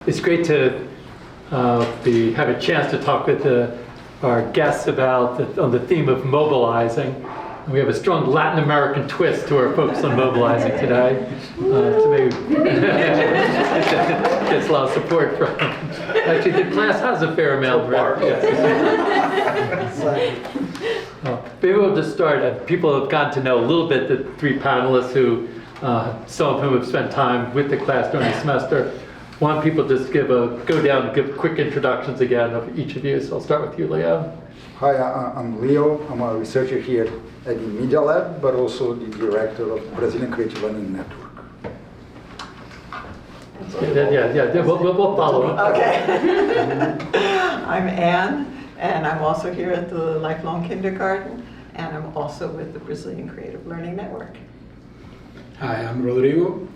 It's great to have a chance to talk with our guests on the theme of mobilizing. And we have a strong Latin American twist to our focus on mobilizing today. So maybe gets a lot of support from. Actually, the class has a fair amount. Maybe we'll just start. People have gotten to know a little bit the three panelists who, some of whom have spent time with the class during the semester. Why don't people just go down and give quick introductions again of each of you. So I'll start with you, Leo. Hi, I'm Leo. I'm a researcher here at the Media Lab, but also the director of the Brazilian Creative Learning Network. Yeah. We'll follow. Okay. I'm Anne, and I'm also here at the Lifelong Kindergarten, and I'm also with the Brazilian Creative Learning Network. Hi, I'm Rodrigo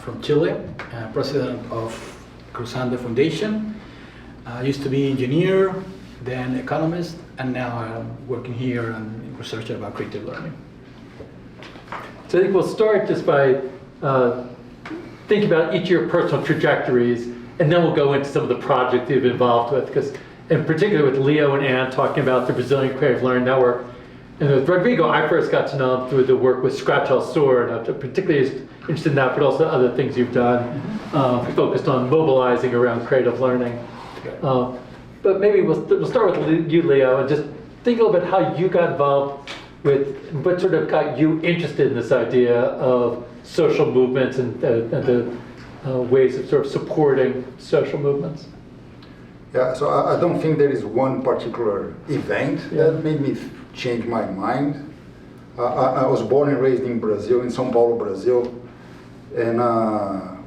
from Chile, president of Cruzando Foundation. I used to be engineer, then economist, and now I'm working here and researching about creative learning. So I think we'll start just by thinking about each of your personal trajectories, and then we'll go into some of the projects you've been involved with, because in particular with Leo and Anne talking about the Brazilian Creative Learning Network. And with Rodrigo, I first got to know him through the work with Scratch El Sur, and I'm particularly interested in that, but also other things you've done, focused on mobilizing around creative learning. But maybe we'll start with you, Leo, and just think a little bit how you got involved with what sort of got you interested in this idea of social movements and the ways of sort of supporting social movements. Yeah, so I don't think there is one particular event that made me change my mind. I was born and raised in Brazil, in São Paulo, Brazil. And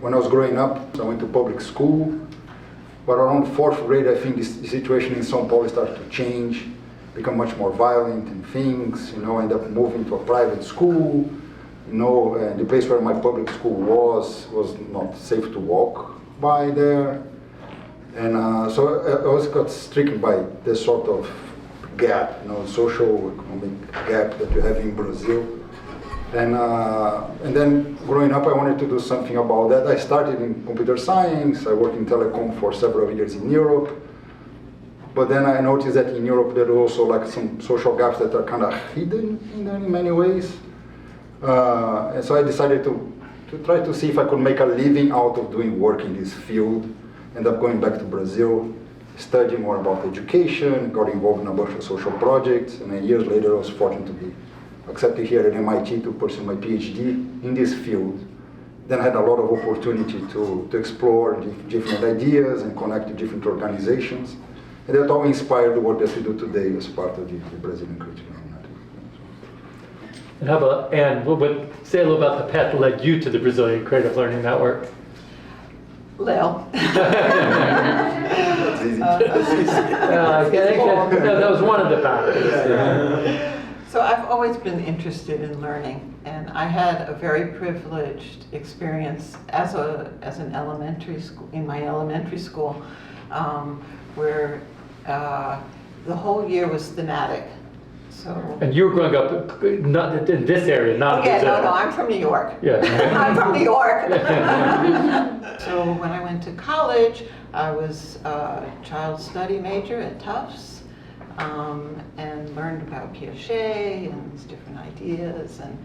when I was growing up, I went to public school. But around fourth grade, I think the situation in São Paulo started to change, become much more violent and things, end up moving to a private school. And the place where my public school was not safe to walk by there. And so I always got stricken by this sort of gap, social economic gap that you have in Brazil. And then growing up, I wanted to do something about that. I started in computer science. I worked in telecom for several years in Europe. But then I noticed that in Europe there are also like some social gaps that are kind of hidden in many ways. And so I decided to try to see if I could make a living out of doing work in this field. Ended up going back to Brazil, studying more about education, got involved in a bunch of social projects, and then years later I was fortunate to be accepted here at MIT to pursue my PhD in this field. Then I had a lot of opportunity to explore different ideas and connect to different organizations. And that all inspired the work that we do today as part of the Brazilian Creative Learning Network. And how about Anne? Say a little about the path that led you to the Brazilian Creative Learning Network. Leo. That's easy. That was one of the factors. So I've always been interested in learning, and I had a very privileged experience as an elementary school, in my elementary school, where the whole year was thematic. So. And you were growing up not in this area, not Okay, Brazil. no, I'm from New York. Yeah. I'm from New York. So when I went to college, I was a child study major at Tufts, and learned about Piaget and his different ideas, and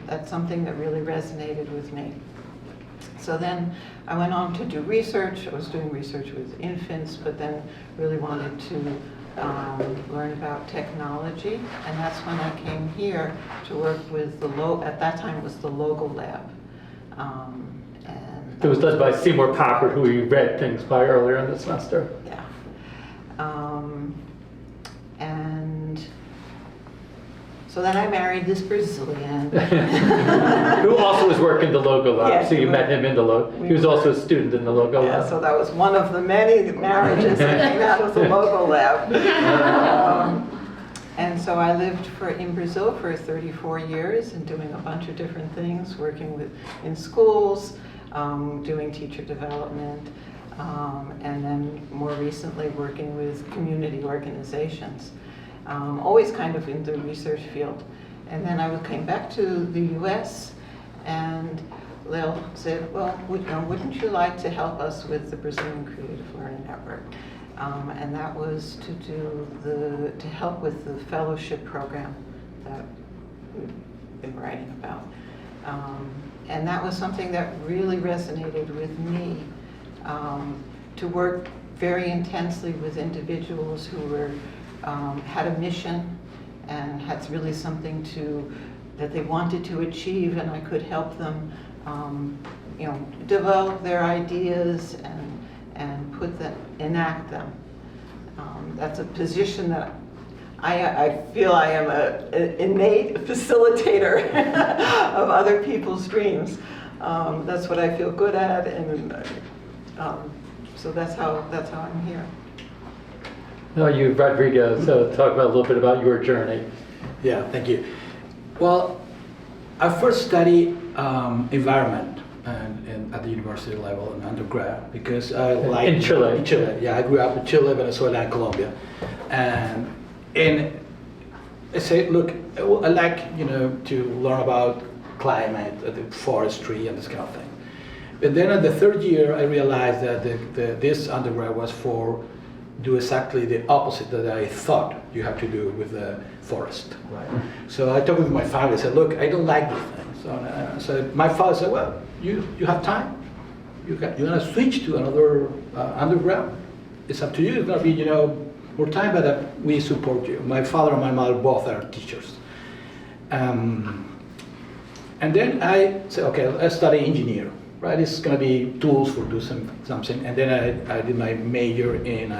that's something that really resonated with me. So then I went on to do research. I was doing research with infants, but then really wanted to learn about technology, and that's when I came here to work with at that time it was the Logo Lab. It was led by Seymour Papert, who we read things by earlier in the semester. Yeah. And so then I married this Brazilian. Who also was working the Logo Lab, Yes, so you met him in the Logo. He was also a student in the Logo Yeah, Lab. so that was one of the many marriages that came out of the Logo Lab. And so I lived in Brazil for 34 years and doing a bunch of different things, working in schools, doing teacher development, and then more recently working with community organizations, always kind of in the research field. And then I came back to the US, and they'll say, well, wouldn't you like to help us with the Brazilian Creative Learning Network? And that was to help with the fellowship program that we've been writing about. And that was something that really resonated with me, to work very intensely with individuals who were, had a mission and had really something that they wanted to achieve, and I could help them develop their ideas and enact them. That's a position that I feel I am an innate facilitator of other people's dreams. That's what I feel good at, and so that's how I'm here. Now you, Rodrigo, so talk about a little bit about your journey. Yeah, thank you. Well, I first studied environment and at the university level in undergrad because I like in Chile. In Chile, yeah, I grew up in Chile, Venezuela, and Colombia, and I said, look, I like to learn about climate, the forestry, and this kind of thing. But then in the third year, I realized that this undergrad was for do exactly the opposite that I thought you have to do with the forest. Right. So I talked with my family. I said, look, I don't like these things. So my father said, well, you have time. You're gonna switch to another undergrad. It's up to you. It's gonna be more time, but we support you. My father and my mother both are teachers. And then I said, okay, let's study engineer. Right, it's going to be tools for do something, and then I did my major in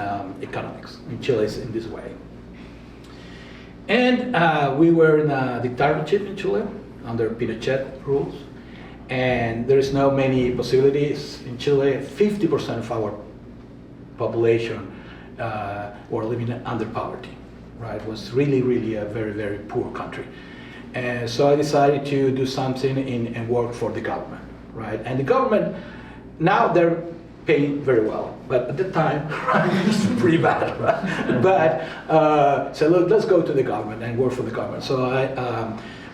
economics in Chile in this way. And we were in a dictatorship in Chile under Pinochet rules, and there is no many possibilities in Chile. 50% of our population were living under poverty. Right, it was really a very, very poor country, and so I decided to do something and work for the government. Right, and the government now they're paying very well, but at the time it's pretty bad. Right? But so look, let's go to the government and work for the government. So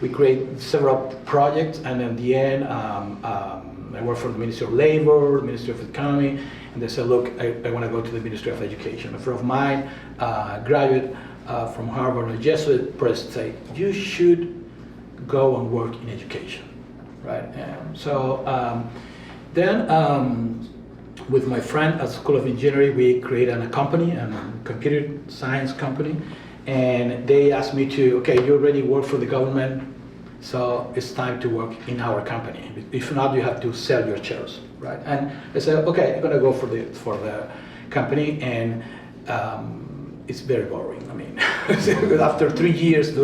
we create several projects, and in the end, I work for the Ministry of Labor, the Ministry of Economy, and they said, look, I want to go to the Ministry of Education. A friend of mine, graduate from Harvard, a Jesuit priest, say you should go and work in education. Right. Then with my friend at School of Engineering, we created a company, a computer science company, and they asked me to, okay, you already work for the government, so it's time to work in our company. If not, you have to sell your shares, right? And I said, okay, I'm gonna go for the company, and it's very boring. I mean, after 3 years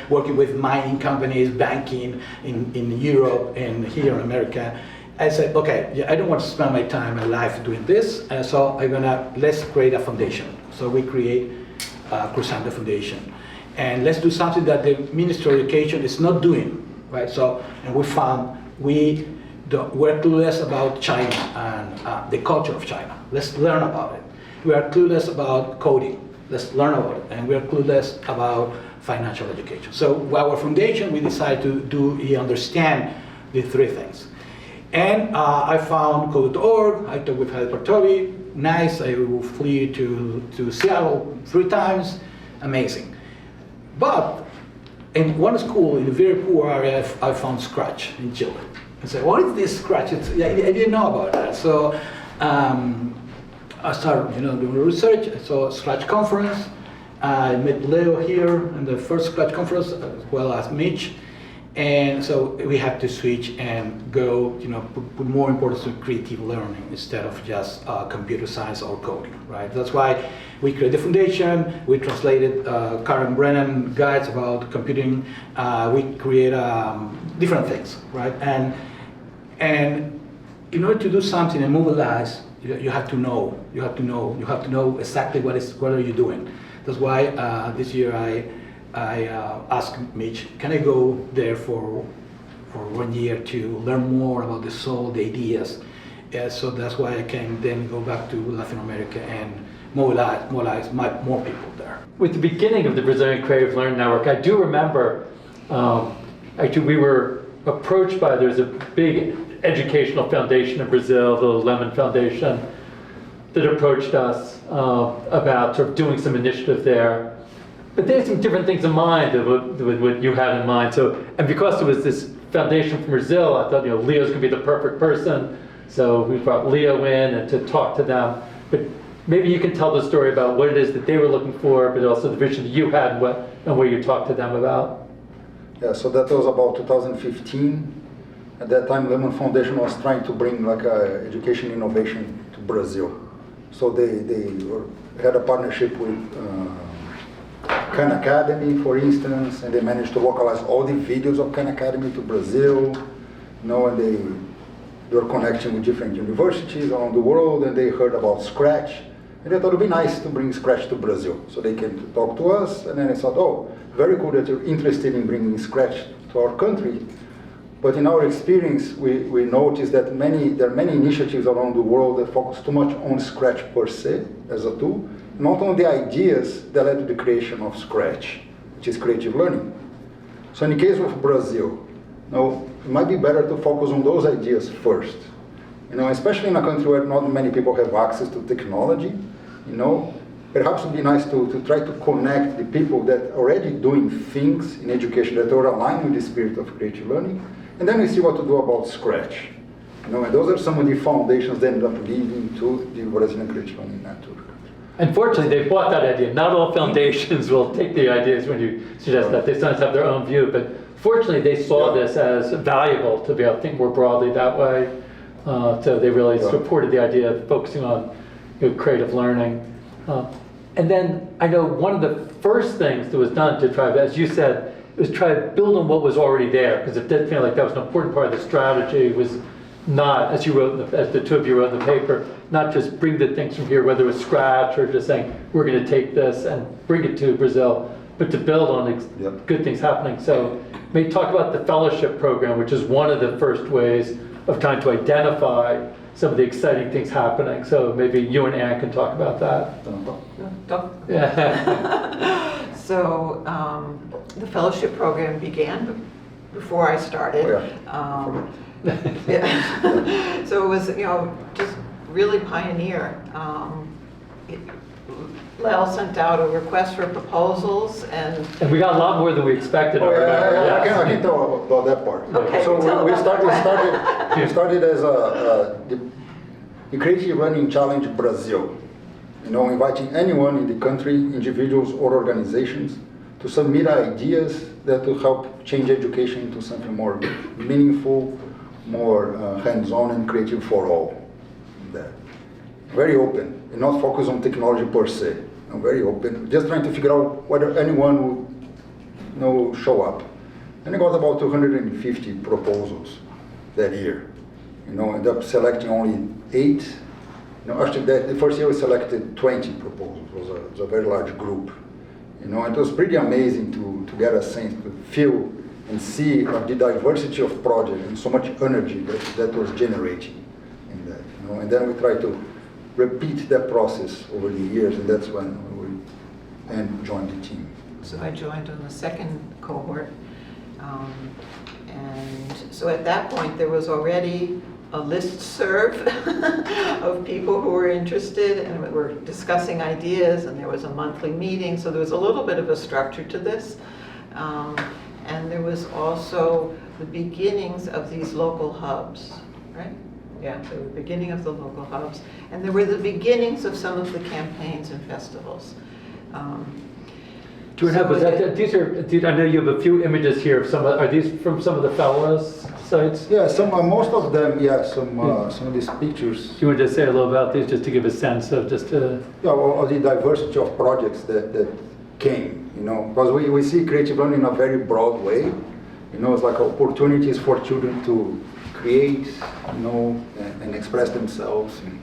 working with mining companies, banking in Europe and here in America, I said, okay, I don't want to spend my time and life doing this, so let's create a foundation. So we create Cruzando Foundation, and let's do something that the Ministry of Education is not doing, right? So, and we found we're clueless about China and the culture of China. Let's learn about it. We are clueless about coding. Let's learn about it, and we are clueless about financial education. So our foundation, we decided to understand the three things. And I found Code.org, I talked with Heidi Partovi, nice, I flew to Seattle 3 times, amazing. But in one school in a very poor area, I found Scratch in Chile. I said, what is this Scratch? I didn't know about that. So I started doing research. I saw a Scratch conference. I met Leo here in the first Scratch conference, as well as Mitch. And so we have to switch and go, put more importance to creative learning instead of just computer science or coding, right? That's why we created the foundation. We translated Karen Brennan guides about computing. We create different things, right? And in order to do something and mobilize, you have to know. You have to know exactly what are you doing. That's why this year I asked Mitch, can I go there for 1 year to learn more about the soul, the ideas? So that's why I can then go back to Latin America and mobilize more people there. With the beginning of the Brazilian Creative Learning Network, I do remember, actually we were approached by, there's a big educational foundation in Brazil, the Lemon Foundation, that approached us about sort of doing some initiative there. But they had some different things in mind than what you had in mind. So, and because there was this foundation from Brazil, I thought, Leo's gonna be the perfect person. So we brought Leo in and to talk to them. But maybe you can tell the story about what it is that they were looking for, but also the vision that you had and what you talked to them about. Yeah, so that was about 2015. At that time, Lemon Foundation was trying to bring like education innovation to Brazil. So they had a partnership with Khan Academy, for instance, and they managed to localize all the videos of Khan Academy to Brazil. And they were connecting with different universities around the world, and they heard about Scratch. And they thought it would be nice to bring Scratch to Brazil. So they came to talk to us, and then I thought, oh, very cool that you're interested in bringing Scratch to our country. But in our experience, we noticed that there are many initiatives around the world that focus too much on Scratch per se as a tool, not on the ideas that led to the creation of Scratch, which is creative learning. So in the case of Brazil, it might be better to focus on those ideas first. Especially in a country where not many people have access to technology, perhaps it would be nice to try to connect the people that are already doing things in education that are aligned with the spirit of creative learning, and then we see what to do about Scratch. And those are some of the foundations that end up leading to the Brazilian Creative Learning Network. Unfortunately, they bought that idea. Not all foundations will take the ideas when you suggest that. They sometimes have their own view, but fortunately, they saw this as valuable to be able to think more broadly that way. So they really supported the idea of focusing on creative learning. And then I know one of the first things that was done to try, as you said, was try to build on what was already there, because it did feel like that was an important part of the strategy, was not, as you wrote, as the two of you wrote in the paper, not just bring the things from here, whether it was Scratch or just saying, we're going to take this and bring it to Brazil, but to build on good things happening. So maybe talk about the fellowship program, which is one of the first ways of trying to identify some of the exciting things happening. So maybe you and Anne can talk about that. Yeah. So the fellowship program began before I started. So it was, just really pioneer. Lel sent out a request for proposals, and we got a lot more than we expected. I can tell about that part. Okay, so we started as the Creative Learning Challenge Brazil. Inviting anyone in the country, individuals or organizations, to submit ideas that will help change education into something more meaningful, more hands-on and creative for all. Very open, and not focused on technology per se. Very open, just trying to figure out whether anyone would show up. And I got about 250 proposals that year. Ended up selecting only 8. After that, the first year we selected 20 proposals. It was a very large group. It was pretty amazing to get a sense, to feel and see the diversity of projects and so much energy that was generating in that. And then we try to repeat that process over the years, and that's when we joined the team. So I joined on the second cohort, and so at that point there was already a listserv of people who were interested and were discussing ideas, and there was a monthly meeting, so there was a little bit of a structure to this. And there was also the beginnings of these local hubs, right? Yeah, the beginning of the local hubs. And there were the beginnings of some of the campaigns and festivals. Do you have, I know you have a few images here of are these from some of the fellows sites? Yeah, most of them, some of these pictures. Do you want to say a little about these, just to give a sense of of the diversity of projects that came, because we see creative learning in a very broad way. It's like opportunities for children to create, and express themselves in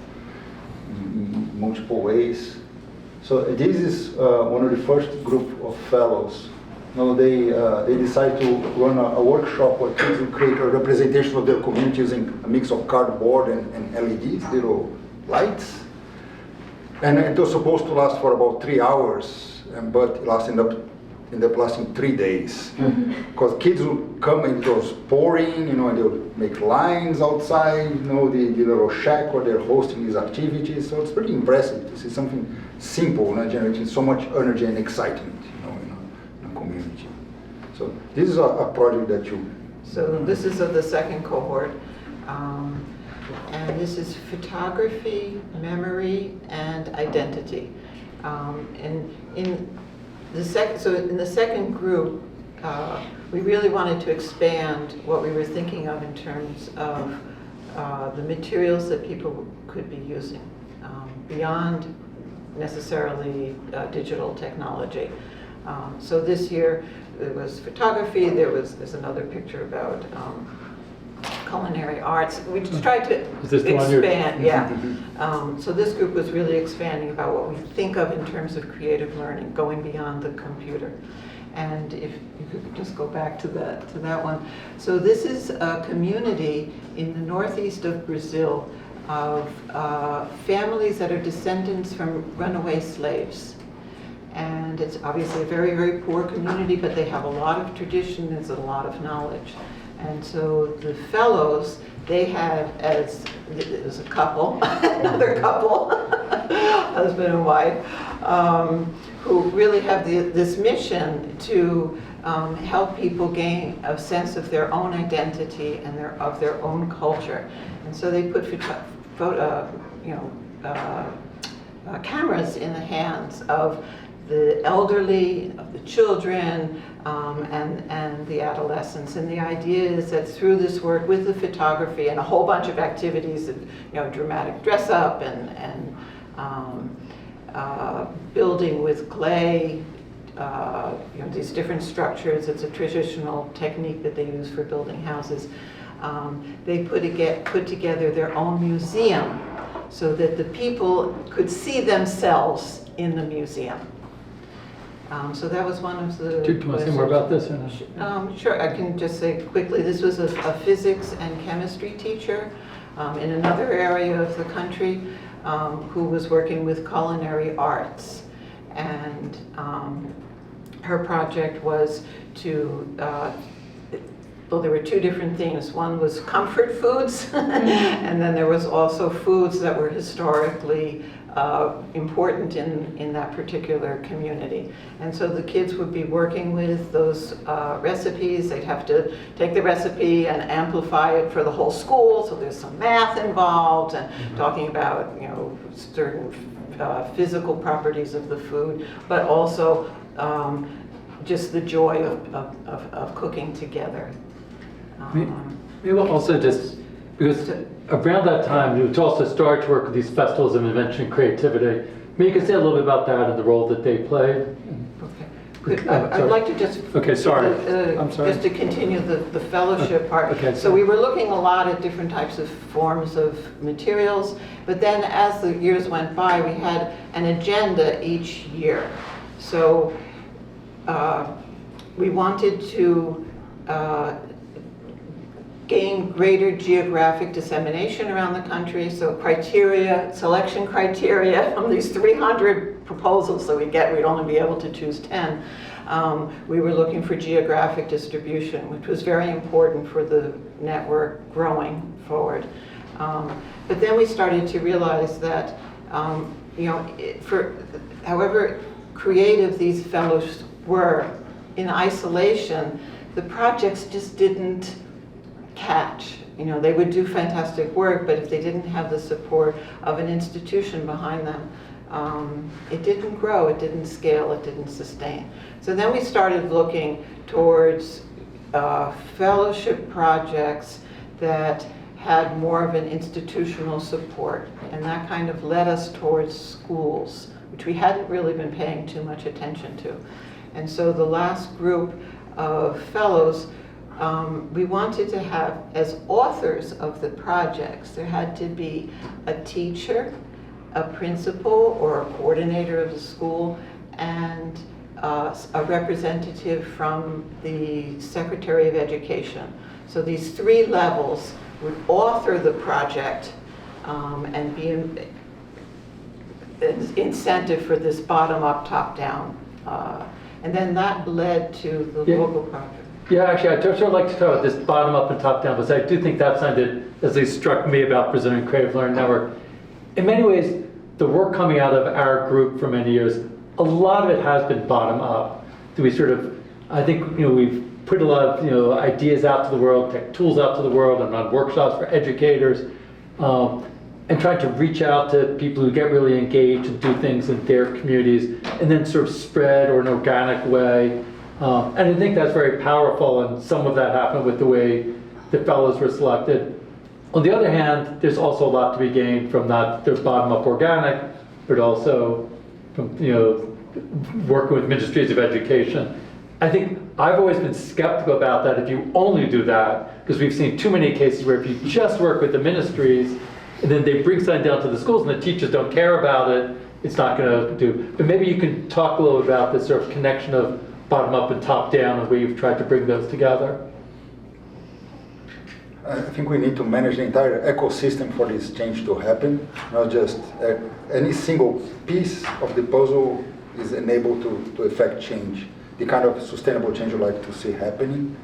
multiple ways. So this is one of the first group of fellows. They decided to run a workshop where kids will create a representation of their community using a mix of cardboard and LEDs, little lights. And it was supposed to last for about 3 hours, but it ended up and they're lasting 3 days. Because kids will come and it was pouring, and they'll make lines outside, the little shack where they're hosting these activities. So it's pretty impressive to see something simple, generating so much energy and excitement, in a community. So this is a project that you... So this is of the second cohort. And this is photography, memory, and identity. In the second group, we really wanted to expand what we were thinking of in terms of the materials that people could be using beyond necessarily digital technology. So this year there was photography. There's another picture about culinary arts. We just tried to expand, so this group was really expanding about what we think of in terms of creative learning, going beyond the computer. And if you could just go back to that one. So this is a community in the northeast of Brazil of families that are descendants from runaway slaves. And it's obviously a very, very poor community, but they have a lot of tradition, there's a lot of knowledge. And so the fellows, they had, it was a couple, another couple, husband and wife, who really have this mission to help people gain a sense of their own identity and of their own culture. And so they put cameras in the hands of the elderly, of the children, and the adolescents. And the idea is that through this work with the photography and a whole bunch of activities, dramatic dress up and building with clay, these different structures. It's a traditional technique that they use for building houses. They put together their own museum so that the people could see themselves in the museum. So that was one of the... Do you want to say more about this? Sure, I can just say quickly, this was a physics and chemistry teacher in another area of the country who was working with culinary arts. And her project was to, well, there were two different things. One was comfort foods, and then there was also foods that were historically important in that particular community. And so the kids would be working with those recipes. They'd have to take the recipe and amplify it for the whole school. So there's some math involved and talking about, certain physical properties of the food, but also just the joy of cooking together. Maybe also just, because around that time, you also started to work with these festivals of invention and creativity. Maybe you could say a little bit about that and the role that they played. Okay. I'd like to just... Okay, sorry. I'm sorry. Just to continue the fellowship part. Okay. So we were looking a lot at different types of forms of materials, but then as the years went by, we had an agenda each year. So we wanted to gain greater geographic dissemination around the country. So selection criteria from these 300 proposals that we get, we'd only be able to choose 10. We were looking for geographic distribution, which was very important for the network growing forward. But then we started to realize that, for however creative these fellows were in isolation, the projects just didn't catch. They would do fantastic work, but if they didn't have the support of an institution behind them, it didn't grow, it didn't scale, it didn't sustain. So then we started looking towards fellowship projects that had more of an institutional support, and that kind of led us towards schools, which we hadn't really been paying too much attention to. And so the last group of fellows, we wanted to have, as authors of the projects, there had to be a teacher, a principal or a coordinator of the school, and a representative from the Secretary of Education. So these three levels would author the project and be an incentive for this bottom-up, top-down And then that led to the Yeah. local project. Yeah, actually, I'd sort of like to talk about this bottom up and top down, because I do think that's something that, as they struck me about Brazilian Creative Learning Network. In many ways, the work coming out of our group for many years, a lot of it has been bottom up. We sort of, I think, we've put a lot of, ideas out to the world, tech tools out to the world, and run workshops for educators, and trying to reach out to people who get really engaged and do things in their communities, and then sort of spread or an organic way. And I think that's very powerful, and some of that happened with the way the fellows were selected. On the other hand, there's also a lot to be gained from not the bottom-up organic, but also from working with ministries of education. I think I've always been skeptical about that if you only do that, because we've seen too many cases where if you just work with the ministries, and then they bring something down to the schools, and the teachers don't care about it, it's not going to do. But maybe you can talk a little about this sort of connection of bottom up and top down, and where you've tried to bring those together. I think we need to manage the entire ecosystem for this change to happen, not just any single piece of the puzzle is enabled to effect change, the kind of sustainable change you like to see happening.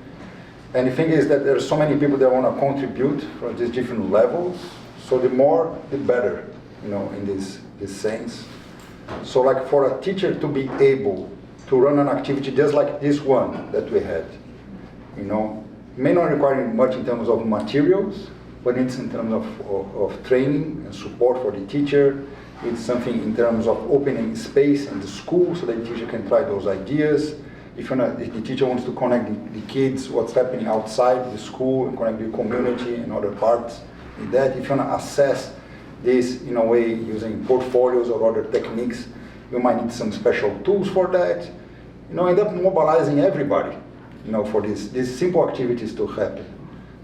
And the thing is that there are so many people that want to contribute from these different levels, so the more, the better, in this sense. So like for a teacher to be able to run an activity just like this one that we had, may not require much in terms of materials, but it's in terms of training and support for the teacher. It's something in terms of opening space in the school so that the teacher can try those ideas. If the teacher wants to connect the kids, what's happening outside the school, and connect the community and other parts in that. If you want to assess this in a way using portfolios or other techniques, you might need some special tools for that. End up mobilizing everybody, for these simple activities to happen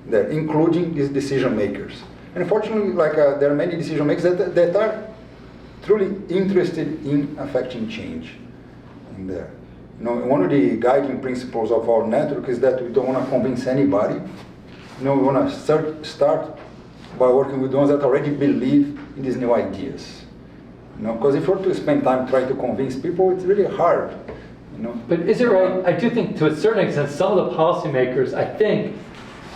there, including these decision makers. And unfortunately, there are many decision makers that are truly interested in affecting change in there. One of the guiding principles of our network is that we don't want to convince anybody. We want to start by working with those that already believe in these new ideas. Because if you're to spend time trying to convince people, it's really hard. But is it right? I do think to a certain extent, some of the policymakers, I think,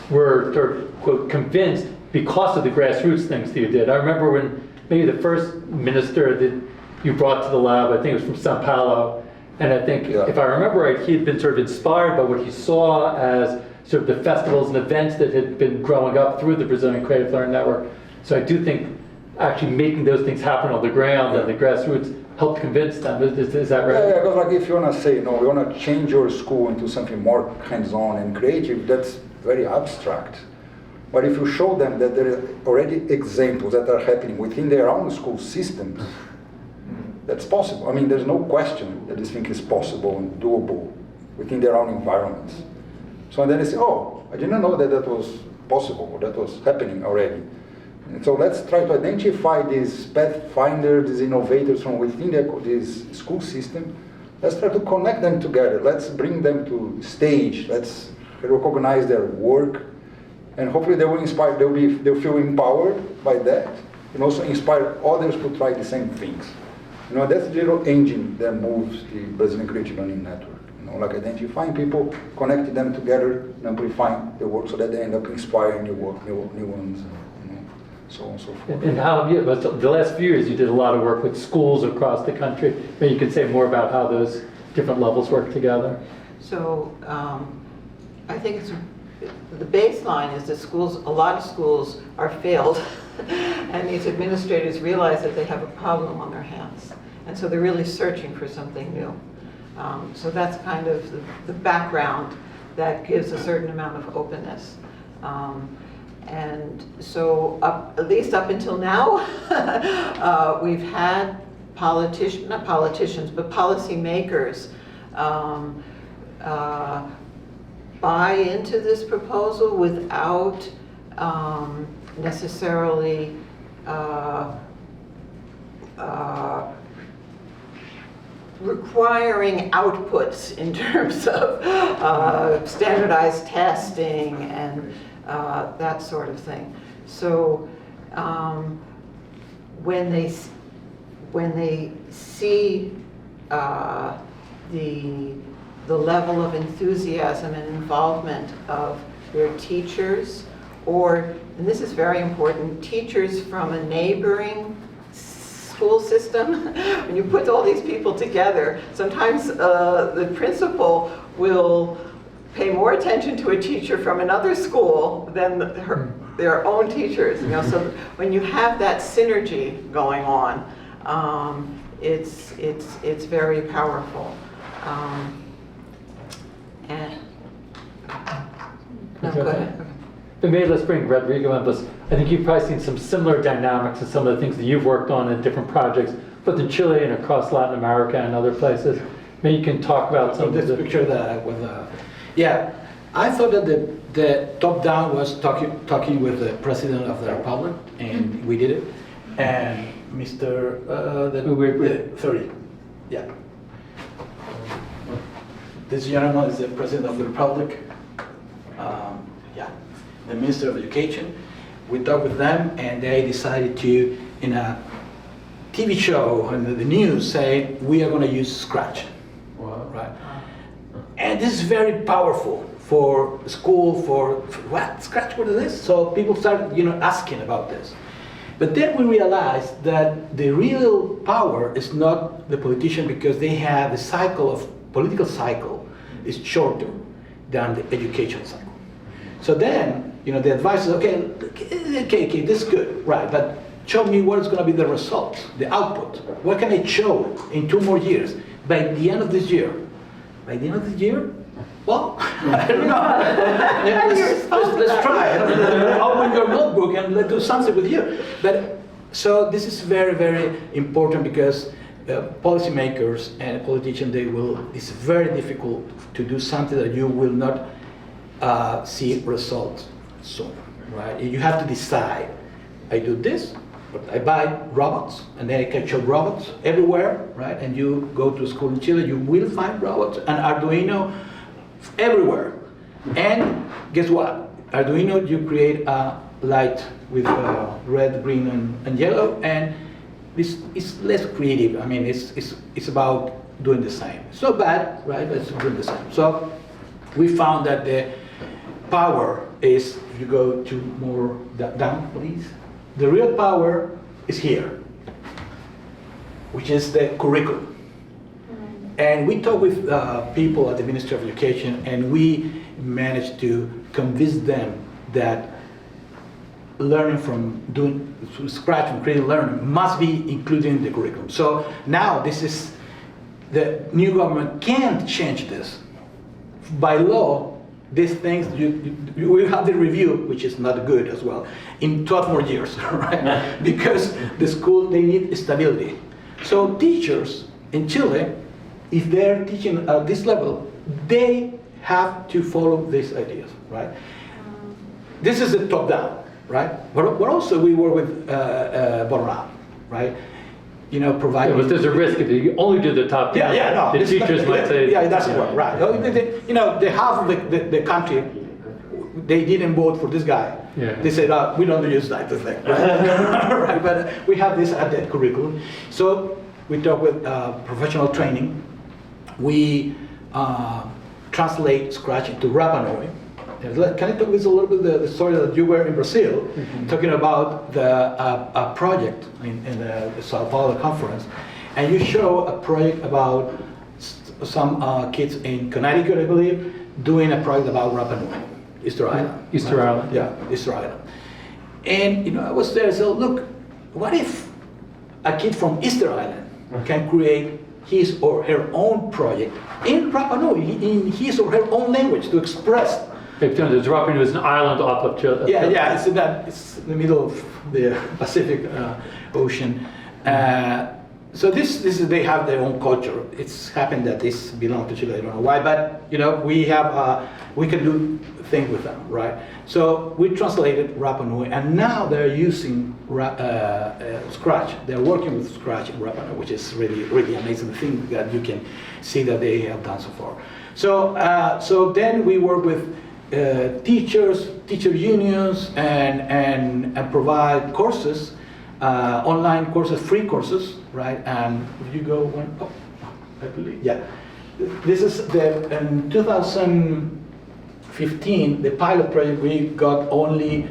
were sort of, quote, convinced because of the grassroots things that you did. I remember when maybe the first minister that you brought to the lab, I think it was from Sao Paulo, and I think, if I remember right, he had been sort of inspired by what he saw as sort of the festivals and events that had been growing up through the Brazilian Creative Learning Network. So I do think actually making those things happen on the ground and the grassroots helped convince them. Is that right? Yeah, because if you want to say, we want to change your school into something more hands-on and creative, that's very abstract. But if you show them that there are already examples that are happening within their own school systems, that's possible. I mean, there's no question that this thing is possible and doable within their own environments. So then they say, I didn't know that was possible, or that was happening already. And so let's try to identify these pathfinders, these innovators from within this school system. Let's try to connect them together. Let's bring them to stage. Let's recognize their work. And hopefully they will inspire, they'll feel empowered by that, and also inspire others to try the same things. That's the little engine that moves the Brazilian Creative Learning Network. Identifying people, connecting them together, and amplifying the work so that they end up inspiring new ones, so on and so forth. And how, the last few years you did a lot of work with schools across the country. Maybe you could say more about how those different levels work together. So I think the baseline is that a lot of schools are failed, and these administrators realize that they have a problem on their hands. And so they're really searching for something new. So that's kind of the background that gives a certain amount of openness. And so at least up until now, we've had not politicians, but policymakers buy into this proposal without necessarily requiring outputs in terms of standardized testing and that sort of thing. So when they see the the level of enthusiasm and involvement of your teachers, or, and this is very important, teachers from a neighboring school system. When you put all these people together, sometimes the principal will pay more attention to a teacher from another school than their own teachers. You know, so when you have that synergy going on, it's very powerful. And no, go ahead. But maybe let's bring Rodrigo in. I think you've probably seen some similar dynamics in some of the things that you've worked on in different projects, both in Chile and across Latin America and other places. Maybe you can talk about some of this the picture that with yeah, I thought that the top down was talking with the president of the republic, and we did it. And Mr. The 30, yeah. This gentleman is the president of the republic. Yeah, the minister of education. We talked with them, and they decided to, in a TV show on the news, say we are going to use Scratch. Wow. Right. And this is very powerful for school, for what? Scratch, what is this? So people started, asking about this. But then we realized that the real power is not the politician, because they have the political cycle is shorter than the education cycle. So then, the advice is, okay, this is good, right, but show me what is going to be the result, the output. What can I show in 2 more years? By the end of this year. By the end of the year? Well, I don't know. Let's try. Open your notebook and let's do something with you. But so this is very, very important, because policymakers and politicians, it's very difficult to do something that you will not see results soon, right? You have to decide, I do this, but I buy robots, and then I can show robots everywhere, right? And you go to school in Chile, you will find robots and Arduino everywhere. And guess what? Arduino, you create a light with red, green, and yellow, and this is less creative. I mean, it's about doing the same. It's not bad, right? But it's doing the same. So we found that the power is, if you go to more down, please. The real power is here, which is the curriculum. And we talked with people at the Ministry of Education, and we managed to convince them that learning from scratch and creative learning must be included in the curriculum. So now the new government can't change this. By law, these things, you will have the review, which is not good as well, in 12 more years, right? Because the school, they need stability. So teachers in Chile, if they're teaching at this level, they have to follow these ideas, right? This is the top down, right? But also we work with bottom up, right? Providing. Yeah, but there's a risk if you only do the top down. No. The teachers might say. Yeah, it doesn't work, right? The half of the country, they didn't vote for this guy. Yeah. They said, we don't use that thing, right? Right? But we have this at the curriculum. So we talk with professional training. We translate Scratch into Rapa Nui. Can I talk with a little bit the story that you were in Brazil, talking about a project in the Sao Paulo conference, and you show a project about some kids in Connecticut, I believe, doing a project about Rapa Nui, Easter Island. Easter Island. Yeah, Easter Island. And I was there, so look, what if a kid from Easter Island can create his or her own project in Rapa Nui, in his or her own language, to express. The Rapa Nui is an island off of Chile. Yeah, it's in the middle of the Pacific Ocean. So this is, they have their own culture. It's happened that this belongs to Chile. I don't know why, but we can do things with them, right? So we translated Rapa Nui, and now they're using Scratch. They're working with Scratch in Rapa Nui, which is really, really amazing thing that you can see that they have done so far. So then we work with teachers, teacher unions, and provide courses, online courses, free courses, right? And if you go I believe, yeah. this is in 2015, the pilot project, we got only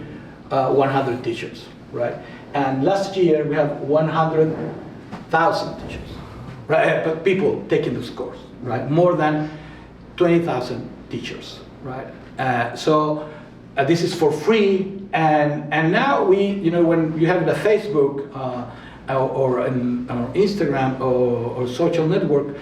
100 teachers, right? And last year we have 100,000 teachers, right? But people taking this course, right? More than 20,000 teachers, right? So this is for free, and now when you have the Facebook or on Instagram or social network,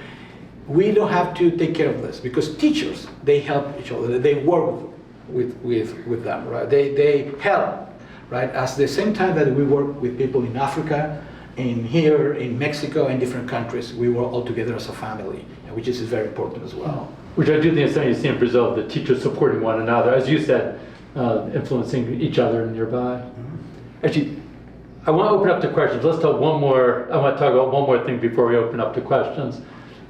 we don't have to take care of this because teachers, they help each other, they work with them, right? They help, right? At the same time that we work with people in Africa, here in Mexico, in different countries, we work all together as a family, which is very important as well. Which I do think is something you see in Brazil, the teachers supporting one another, as you said, influencing each other nearby. Actually, I want to open up to questions. Let's talk one more. I want to talk about one more thing before we open up to questions.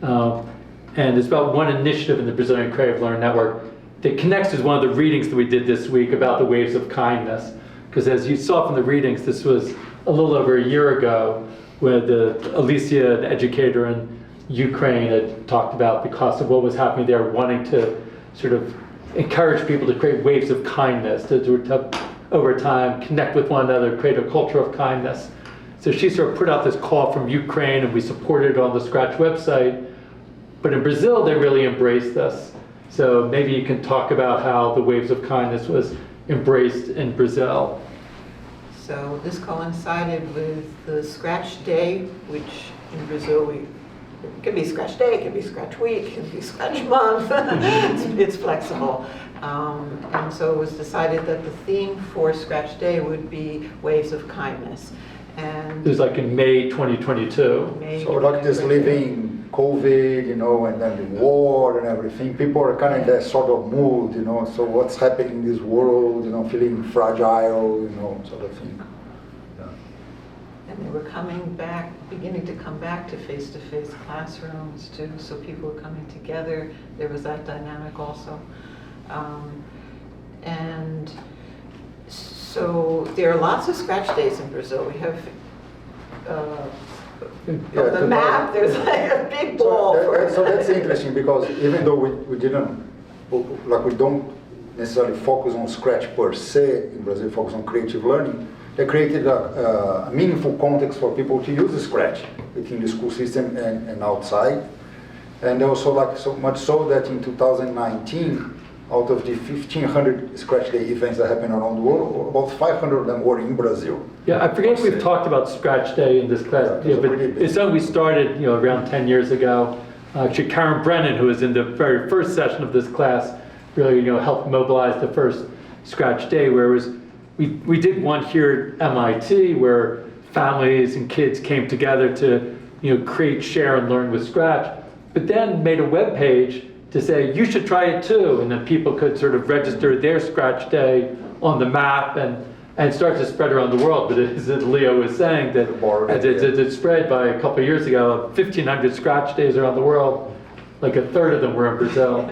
And it's about one initiative in the Brazilian Creative Learning Network that connects to one of the readings that we did this week about the waves of kindness. Because as you saw from the readings, this was a little over a year ago when Alicia, an educator in Ukraine, had talked about because of what was happening there, wanting to sort of encourage people to create waves of kindness, to over time connect with one another, create a culture of kindness. So she sort of put out this call from Ukraine, and we supported it on the Scratch website. But in Brazil, they really embraced this. So maybe you can talk about how the waves of kindness was embraced in Brazil. So this coincided with the Scratch Day, which in Brazil it can be Scratch Day, it can be Scratch Week, it can be Scratch Month. it's flexible. And so it was decided that the theme for Scratch Day would be waves of kindness. And It was like in May 2022. So like this living COVID, and then the war and everything, people are kind of in that sort of mood, so what's happening in this world, feeling fragile, sort of thing. And they were beginning to come back to face-to-face classrooms too, so people were coming together. There was that dynamic also. And so there are lots of Scratch Days in Brazil. We have on the map, there's like a big ball. So that's interesting because even though we don't necessarily focus on Scratch per se, in Brazil focus on creative learning, they created a meaningful context for people to use the Scratch within the school system and outside. And also so much so that in 2019, out of the 1,500 Scratch Day events that happen around the world, about 500 of them were in Brazil. Yeah, I forget if we've talked about Scratch Day in this class, but it's something we started around 10 years ago. Actually, Karen Brennan, who was in the very first session of this class, really helped mobilize the first Scratch Day, where we did one here at MIT where families and kids came together to create, share, and learn with Scratch, but then made a web page to say, you should try it too, and then people could sort of register their Scratch Day on the map and start to spread around the world. But as Leo was saying, that as it spread by a couple of years ago, 1,500 Scratch Days around the world, like a third of them were in Brazil.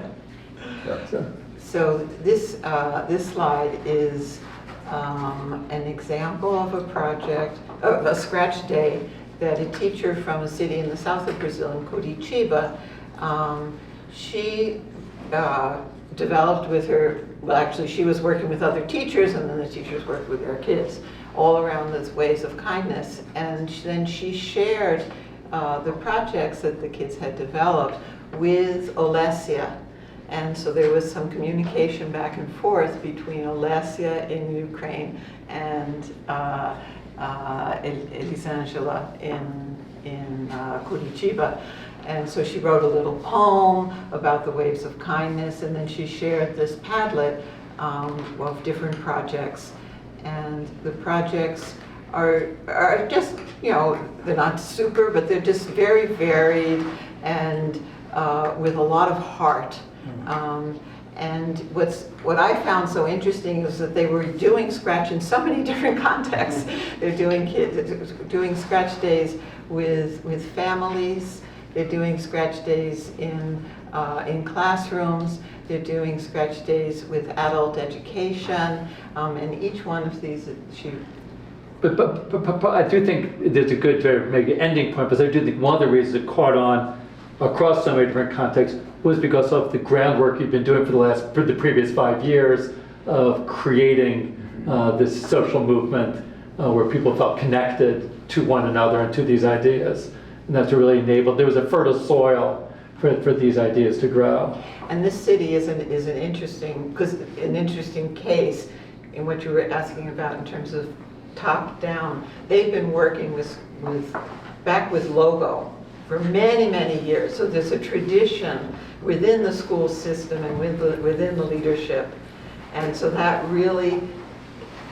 So this slide is an example of a project, of a Scratch Day that a teacher from a city in the south of Brazil, in Curitiba, she developed with her, well actually she was working with other teachers and then the teachers worked with their kids all around these ways of kindness. And then she shared the projects that the kids had developed with Olesia. And so there was some communication back and forth between Olesia in Ukraine and Elisangela in Curitiba. And so she wrote a little poem about the waves of kindness, and then she shared this Padlet of different projects. And the projects are just, they're not super, but they're just very varied and with a lot of heart. And what I found so interesting is that they were doing Scratch in so many different contexts. They're doing Scratch Days with families. They're doing Scratch Days in classrooms. They're doing Scratch Days with adult education. And each one of these, But I do think there's a good maybe ending point, because I do think one of the reasons it caught on across so many different contexts was because of the groundwork you've been doing for the previous 5 years of creating this social movement where people felt connected to one another and to these ideas. And that's really enabled, there was a fertile soil for these ideas to grow. And this city is an interesting case in what you were asking about in terms of top down. They've been working with Logo for many, many years. So there's a tradition within the school system and within the leadership. And so that really,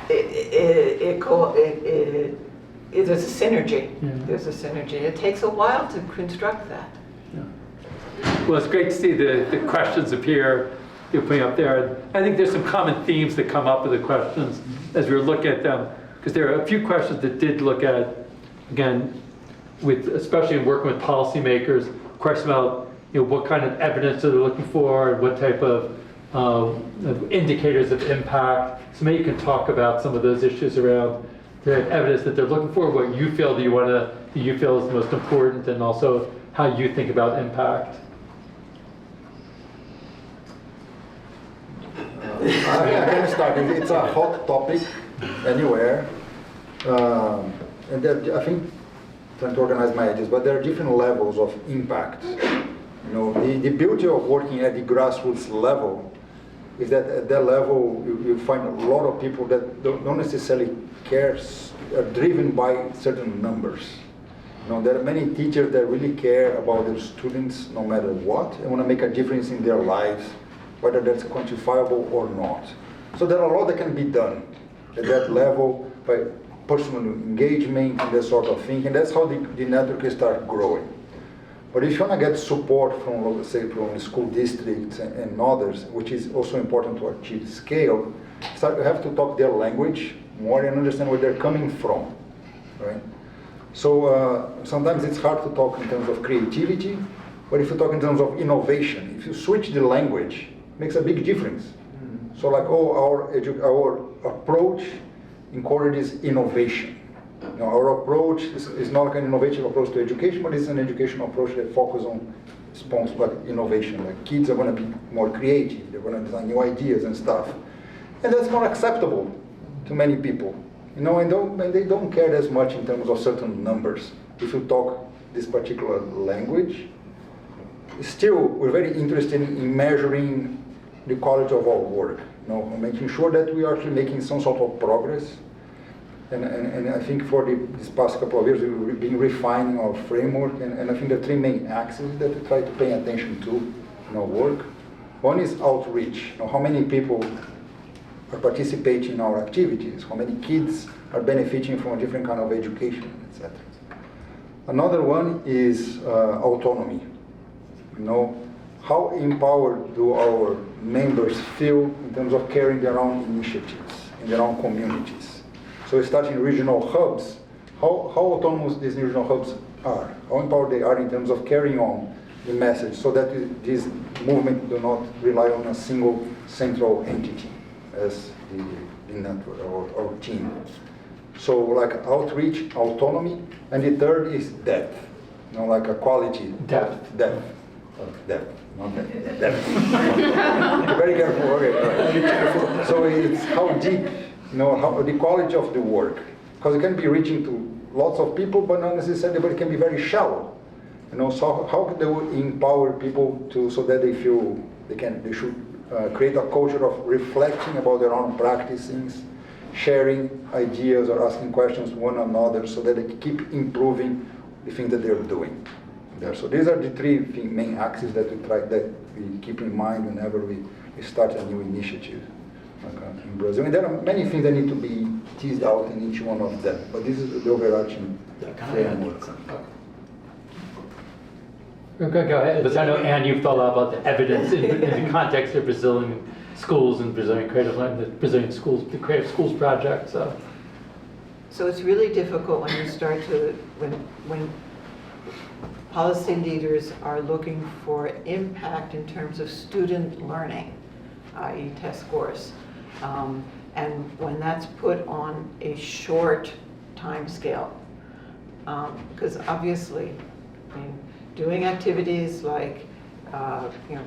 there's a synergy. Yeah. There's a synergy. It takes a while to construct that. Well, it's great to see the questions appear you're putting up there. I think there's some common themes that come up with the questions as we were looking at them, because there are a few questions that did look at, again, especially in working with policymakers, questions about what kind of evidence are they looking for, and what type of indicators of impact. So maybe you can talk about some of those issues around the evidence that they're looking for, what you feel that you feel is the most important, and also how you think about impact. I can start. It's a hot topic anywhere, and I think trying to organize my ideas, but there are different levels of impact. The beauty of working at the grassroots level is that at that level you find a lot of people that don't necessarily care, are driven by certain numbers. There are many teachers that really care about their students no matter what, and want to make a difference in their lives, whether that's quantifiable or not. So there are a lot that can be done at that level by personal engagement and that sort of thing, and that's how the network can start growing. But if you want to get support from, let's say, from school districts and others, which is also important to achieve scale, you have to talk their language more and understand where they're coming from, right? So sometimes it's hard to talk in terms of creativity, but if you talk in terms of innovation, if you switch the language, it makes a big difference. So like, our approach encourages innovation. Our approach is not like an innovative approach to education, but it's an educational approach that focuses on innovation. Like kids are going to be more creative, they're going to design new ideas and stuff. And that's more acceptable to many people. And they don't care as much in terms of certain numbers. If you talk this particular language, still we're very interested in measuring the quality of our work. Making sure that we are actually making some sort of progress. And I think for this past couple of years, we've been refining our framework, and I think there are three main axes that we try to pay attention to in our work. One is outreach. How many people are participating in our activities? How many kids are benefiting from a different kind of education, etc. Another one is autonomy. How empowered do our members feel in terms of carrying their own initiatives in their own communities? So we start in regional hubs. How autonomous these regional hubs are? How empowered they are in terms of carrying on the message, so that this movement do not rely on a single central entity as the network or team. So like outreach, autonomy, and the third is depth. Like a quality. Depth, not depth. Depth. Very careful. Okay. So it's how deep, how the quality of the work, because it can be reaching to lots of people, but not necessarily. But it can be very shallow. So how can they empower people so that they feel they should create a culture of reflecting about their own practices, sharing ideas or asking questions to one another, so that they keep improving the things that they're doing there. So these are the three main axes that we keep in mind whenever we start a new initiative in Brazil. And there are many things that need to be teased out in each one of them, but this is the overarching framework. Go ahead. But I know, Anne, you've thought a lot about the evidence in the context of Brazilian schools and Brazilian creative learning, the Brazilian schools, the Creative Schools Project. So it's really difficult when you start to, when policy leaders are looking for impact in terms of student learning, i.e. test scores, and when that's put on a short time scale, because obviously, doing activities like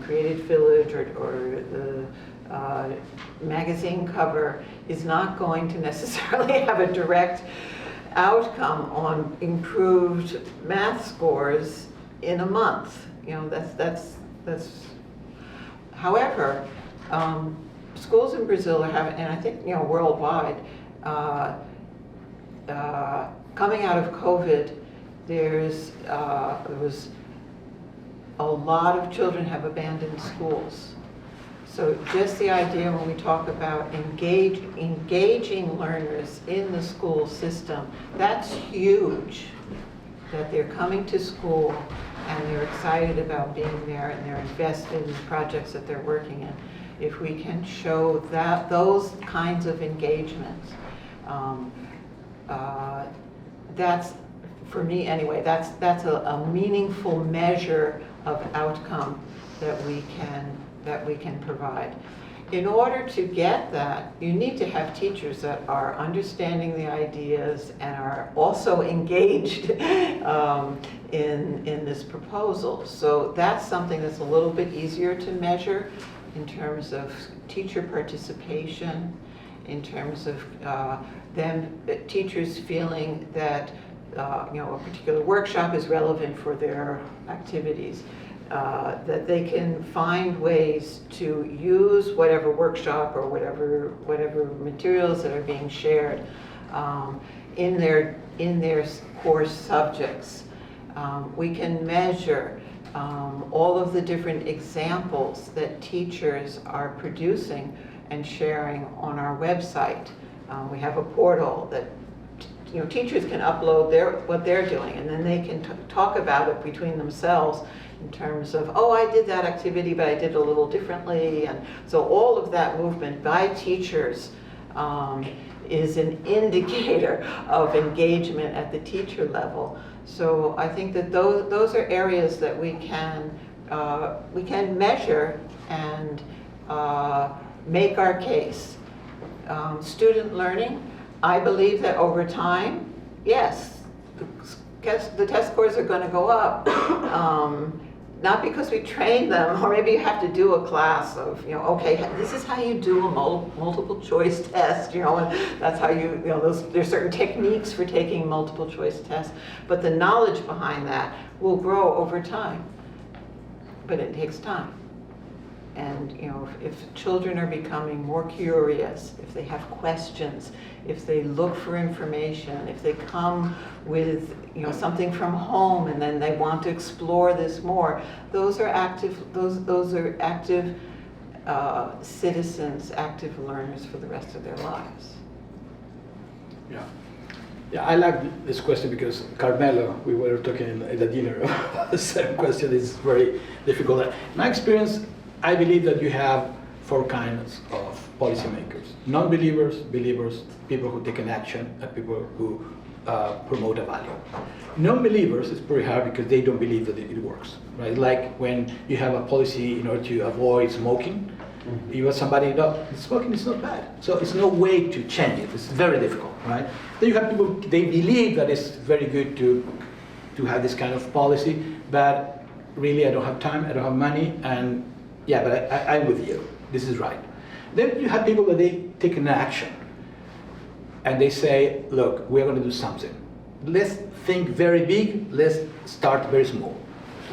Creative Village or the magazine cover is not going to necessarily have a direct outcome on improved math scores in a month. That's. However, schools in Brazil are having, and I think worldwide, coming out of COVID, there was a lot of children have abandoned schools. So just the idea when we talk about engaging learners in the school system, that's huge. That they're coming to school and they're excited about being there and they're invested in the projects that they're working in. If we can show that those kinds of engagements, that's, for me anyway, that's a meaningful measure of outcome that we can provide. In order to get that, you need to have teachers that are understanding the ideas and are also engaged in this proposal. So that's something that's a little bit easier to measure in terms of teacher participation, in terms of teachers feeling that a particular workshop is relevant for their activities. That they can find ways to use whatever workshop or whatever materials that are being shared in their course subjects. We can measure all of the different examples that teachers are producing and sharing on our website. We have a portal that teachers can upload what they're doing, and then they can talk about it between themselves in terms of, oh, I did that activity, but I did it a little differently. And so all of that movement by teachers is an indicator of engagement at the teacher level. So I think that those are areas that we can measure and make our case. Student learning, I believe that over time, yes, the test scores are going to go up. Not because we train them, or maybe you have to do a class of, okay, this is how you do a multiple choice test, and that's how there's certain techniques for taking multiple choice tests, but the knowledge behind that will grow over time. But it takes time. And if children are becoming more curious, if they have questions, if they look for information, if they come with something from home and then they want to explore this more, those are active citizens, active learners for the rest of their lives. Yeah, I like this question because Carmelo, we were talking at the dinner about the same question. It's very difficult. In my experience, I believe that you have four kinds of policymakers: non-believers, believers, people who take an action, and people who promote a value. Non-believers is pretty hard because they don't believe that it works, right? Like when you have a policy in order to avoid smoking, you have somebody, smoking is not bad, so it's no way to change it. It's very difficult, right? Then you have people, they believe that it's very good to have this kind of policy, but really I don't have time, I don't have money, and yeah, but I'm with you. This is right. Then you have people that they take an action and they say, look, we're going to do something. Let's think very big. Let's start very small,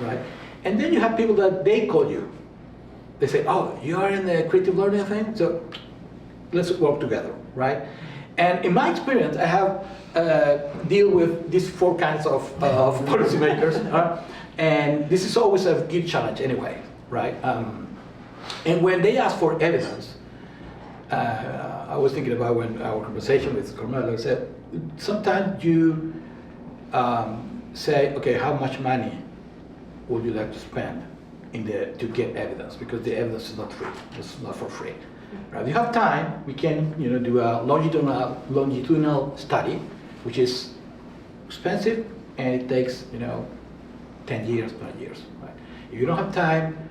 right? And then you have people that they call you. They say, oh, you are in the creative learning thing, so let's work together, right? And in my experience, I have deal with these four kinds of policymakers, and this is always a good challenge anyway. Right? And when they ask for evidence, I was thinking about when our conversation with Carmelo said, sometimes you say, okay, how much money would you like to spend to get evidence? Because the evidence is not free. It's not for free. Right? If you have time, we can do a longitudinal study, which is expensive and it takes 10 years, 20 years. Right? If you don't have time,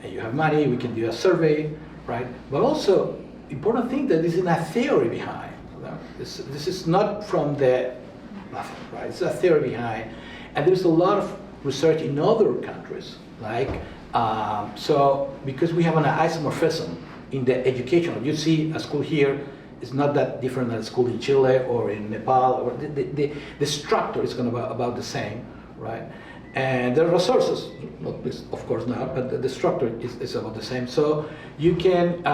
and you have money, we can do a survey, right? But also, important thing that this is a theory behind. This is not from the nothing, right? It's a theory behind, and there's a lot of research in other countries, like, so because we have an isomorphism in the education. You see a school here is not that different than a school in Chile or in Nepal, or the structure is going to be about the same, right? And the resources, not this, of course not, but the structure is about the same. So we have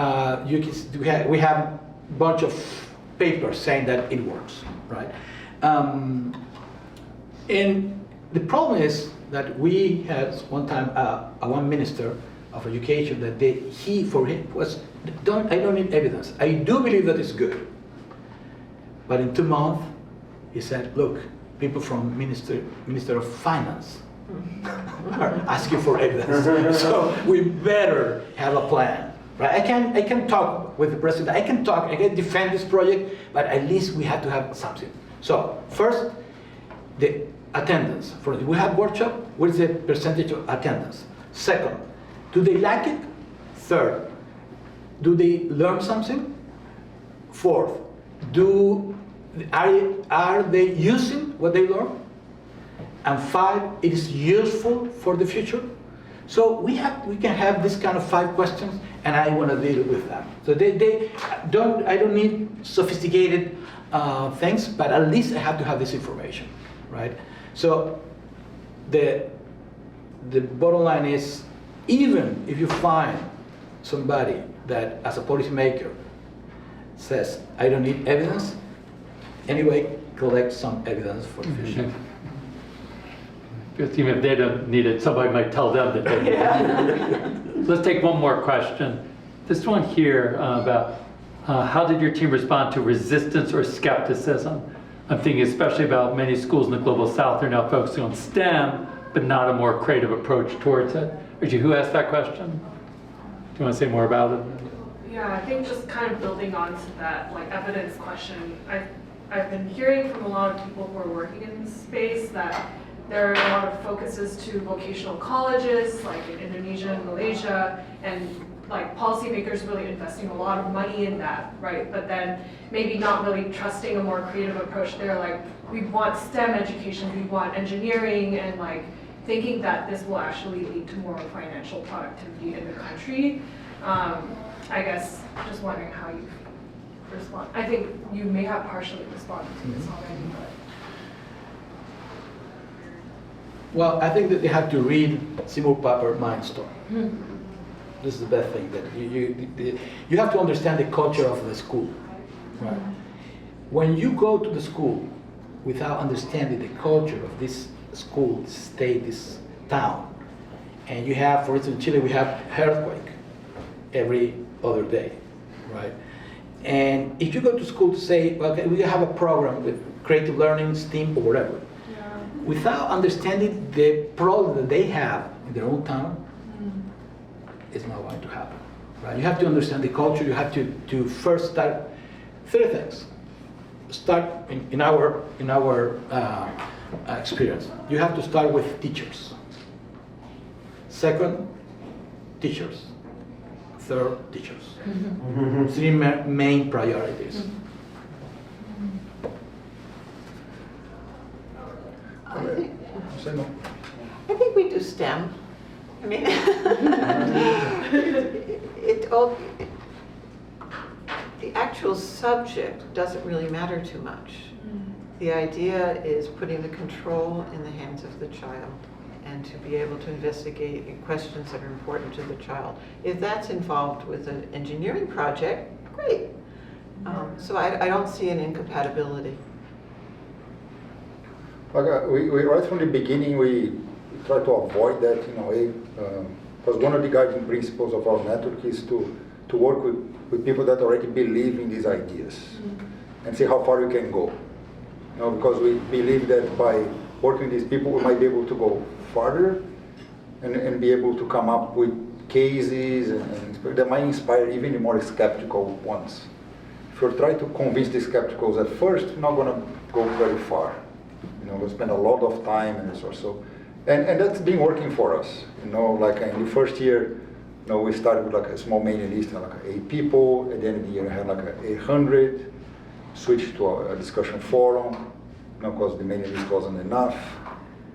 a bunch of papers saying that it works, right? And the problem is that we had one time one minister of education that for him was, I don't need evidence. I do believe that it's good. But in 2 months, he said, look, people from Minister of Finance are asking for evidence. So we better have a plan. Right? I can talk with the president, I can defend this project, but at least we have to have something. So first, the attendance. We have workshop, what is the percentage of attendance? Second, do they like it? Third, do they learn something? Fourth, are they using what they learn? And 5, it is useful for the future. So we can have this kind of 5 questions, and I want to deal with them. So I don't need sophisticated things, but at least I have to have this information, right? So the bottom line is, even if you find somebody that, as a policymaker, says, I don't need evidence, anyway, collect some evidence for the future. Because even if they don't need it, somebody might tell them that they need it. Let's take one more question. This one here about how did your team respond to resistance or skepticism? I'm thinking especially about many schools in the Global South are now focusing on STEM, but not a more creative approach towards it. Reggie, who asked that question? Do you want to say more about it? Yeah, I think just kind of building on to that like evidence question, I've been hearing from a lot of people who are working in this space that there are a lot of focuses to vocational colleges, like in Indonesia and Malaysia, and like policymakers really investing a lot of money in that, right? But then maybe not really trusting a more creative approach. They're like, we want STEM education, we want engineering, and like thinking that this will actually lead to more financial productivity in the country. I guess just wondering how you respond. I think you may have partially responded to this already, but. Well, I think that they have to read Seymour Papert Mindstorm. This is the best thing, that you have to understand the culture of the school. Right? When you go to the school without understanding the culture of this school, this state, this town, and you have, for instance, in Chile, we have earthquake every other day, right? And if you go to school to say, well, okay, we have a program with creative learning, STEAM, or whatever, without understanding the problem that they have in their own town, it's not going to happen. Right? You have to understand the culture. You have to first start 3 things. Start in our experience. You have to start with teachers. Second, teachers. Third, teachers. 3 main priorities. I think we do STEM. I mean, the actual subject doesn't really matter too much. The idea is putting the control in the hands of the child and to be able to investigate questions that are important to the child. If that's involved with an engineering project, great. So I don't see an incompatibility. Like we right from the beginning, we try to avoid that, because one of the guiding principles of our network is to work with people that already believe in these ideas and see how far you can go. Because we believe that by working with these people, we might be able to go farther and be able to come up with cases and that might inspire even the more skeptical ones. If you try to convince the skepticals at first, you're not going to go very far. We'll spend a lot of time and resources. So, and that's been working for us. Like in the first year, we started with like a small mailing list, like 8 people. At the end of the year, I had like 800. Switched to a discussion forum, because the mailing list wasn't enough.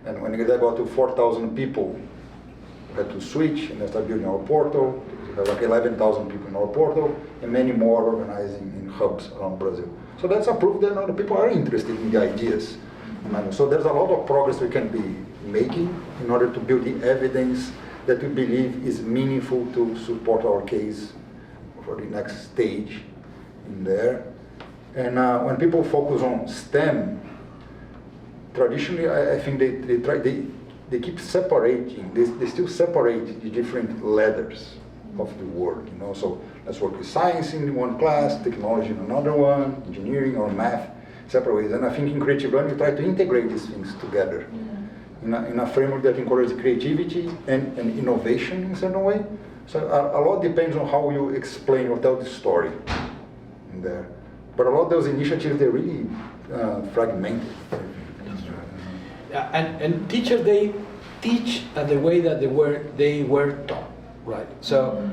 And when they got to 4,000 people, we had to switch and start building our portal. We have like 11,000 people in our portal, and many more organizing in hubs around Brazil. So that's a proof that the people are interested in the ideas. So there's a lot of progress we can be making in order to build the evidence that we believe is meaningful to support our case for the next stage in there. And when people focus on STEM, traditionally I think they keep separating, they still separate the different ladders of the word, you know. So let's work with science in one class, technology in another one, engineering or math, separate ways. And I think in creative learning we try to integrate these things together in a framework that encourages creativity and innovation in a certain way. So a lot depends on how you explain or tell the story in there. But a lot of those initiatives, they're really fragmented. And teachers, they teach the way that they were taught, right? So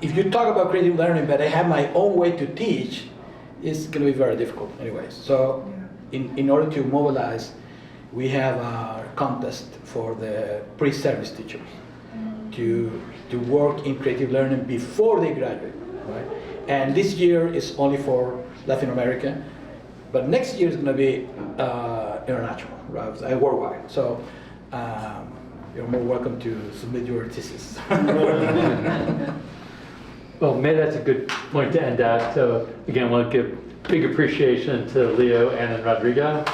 if you talk about creative learning, but I have my own way to teach, it's going to be very difficult anyways. So in order to mobilize, we have a contest for the pre-service teachers to work in creative learning before they graduate, right? And this year is only for Latin America, but next year is going to be international, right? Worldwide. So you're more welcome to submit your thesis. Well, maybe that's a good point to end at. So again, I want to give big appreciation to Leo, Anna, and Rodrigo.